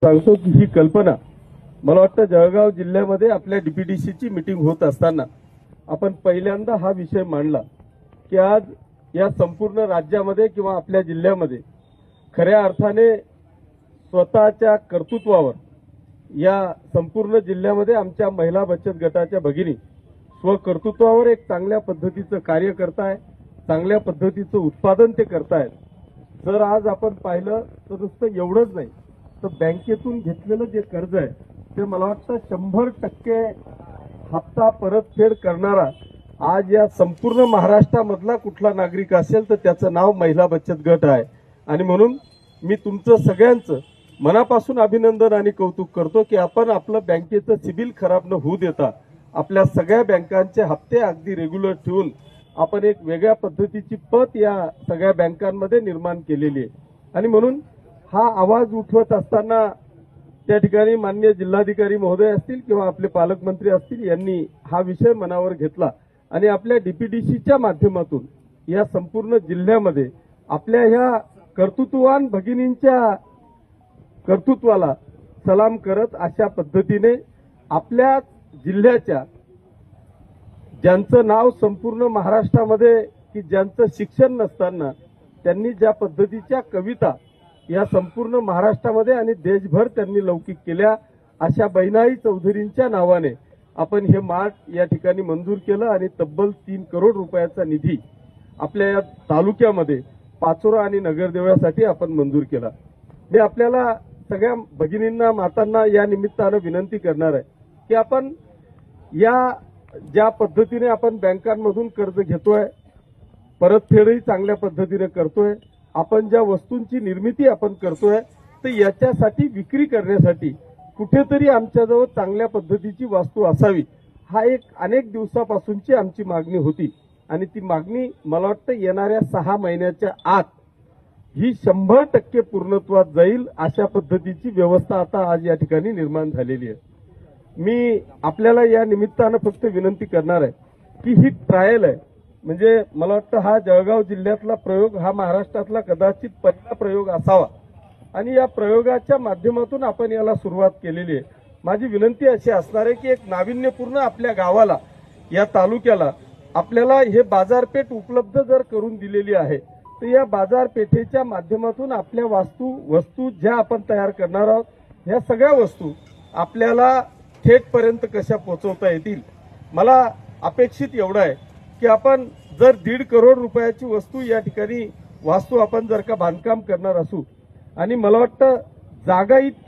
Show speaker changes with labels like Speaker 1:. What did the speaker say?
Speaker 1: सांगतो की ही कल्पना मला वाटतं जळगाव जिल्ह्यामध्ये आपल्या डीपीडीसीची मीटिंग होत असताना आपण पहिल्यांदा हा विषय मांडला की आज या संपूर्ण राज्यामध्ये किंवा आपल्या जिल्ह्यामध्ये खऱ्या अर्थाने स्वतःच्या कर्तृत्वावर या संपूर्ण जिल्ह्यामध्ये आमच्या महिला बचत गटाच्या भगिनी स्वकर्तृत्वावर एक चांगल्या पद्धतीचं कार्य करताय, चांगल्या पद्धतीचं उत्पादन ते करतायत. जर आज आपण पाहिलं तर नुसतं एवढंच नाही तर बँकेतून घेतलेलं जे कर्ज आहे ते मला वाटतं 100% हप्ता परतफेड करणारा आज या संपूर्ण महाराष्ट्रामधला कुठला नागरिक असेल तर त्याचं नाव महिला बचत गट आहे. आणि म्हणून मी तुमचं सगळ्यांचं मनापासून अभिनंदन आणि कौतुक करतो की आपण आपलं बँकेचं सिबिल खराब न होऊ देता आपल्या सगळ्या बँकांचे हप्ते अगदी रेग्युलर ठेवून आपण एक वेगळ्या पद्धतीची पत या सगळ्या बँकांमध्ये निर्माण केलेली आहे. आणि म्हणून हा आवाज उठवत असताना त्या ठिकाणी माननीय जिल्हाधिकारी महोदय असतील किंवा आपले पालकमंत्री असतील यांनी हा विषय मनावर घेतला आणि आपल्या डीपीडीसीच्या माध्यमातून या संपूर्ण जिल्ह्यामध्ये आपल्या ह्या कर्तृत्ववान भगिनींच्या कर्तृत्वाला सलाम करत अशा पद्धतीने आपल्या जिल्ह्याच्या ज्यांचं नाव संपूर्ण महाराष्ट्रामध्ये की ज्यांचं शिक्षण नसताना त्यांनी ज्या पद्धतीच्या कविता या संपूर्ण महाराष्ट्रामध्ये आणि देशभर त्यांनी लौकिक केल्या अशा बहिणाई चौधरींच्या नावाने आपण हे मार्ट या ठिकाणी मंजूर केलं आणि तब्बल 3 करोड रुपयाचा निधी आपल्या या तालुक्यामध्ये पाचोरा आणि नगरदेवळासाठी आपण मंजूर केला. मी आपल्याला सगळ्या भगिनींना मातांना या निमित्तानं विनंती करणार आहे की आपण या ज्या पद्धतीने आपण बँकांमधून कर्ज घेतोय परतफेडही चांगल्या पद्धतीने करतोय, आपण ज्या वस्तूंची निर्मिती आपण करतोय तर याच्यासाठी विक्री करण्यासाठी कुठेतरी आमच्याजवळ चांगल्या पद्धतीची वस्तू असावी हा एक अनेक दिवसापासूनची आमची मागणी होती. आणि ती मागणी मला वाटतं येणाऱ्या 6 महिन्याच्या आत ही 100% पूर्णत्वात जाईल अशा पद्धतीची व्यवस्था आता आज या ठिकाणी निर्माण झालेली आहे. मी आपल्याला या निमित्तानं फक्त विनंती करणार आहे की ही ट्रायल आहे, म्हणजे मला वाटतं हा जळगाव जिल्ह्यातला प्रयोग हा महाराष्ट्रातला कदाचित पहिला प्रयोग असावा आणि या प्रयोगाच्या माध्यमातून आपण याला सुरुवात केलेली आहे. माझी विनंती अशी असणार आहे की एक नाविन्यपूर्ण आपल्या गावाला या तालुक्याला आपल्याला हे बाजारपेठ उपलब्ध जर करून दिलेली आहे तर या बाजारपेठेच्या माध्यमातून आपल्या वस्तू ज्या आपण तयार करणार आहोत ह्या सगळ्या वस्तू आपल्याला थेटपर्यंत कशा पोहोचवता येतील. मला अपेक्षित एवढं आहे की आपण जर 1.5 करोड रुपयाची वस्तू या ठिकाणी वास्तू आपण जर का बांधकाम करणार असू आणि मला वाटतं जागा इतकी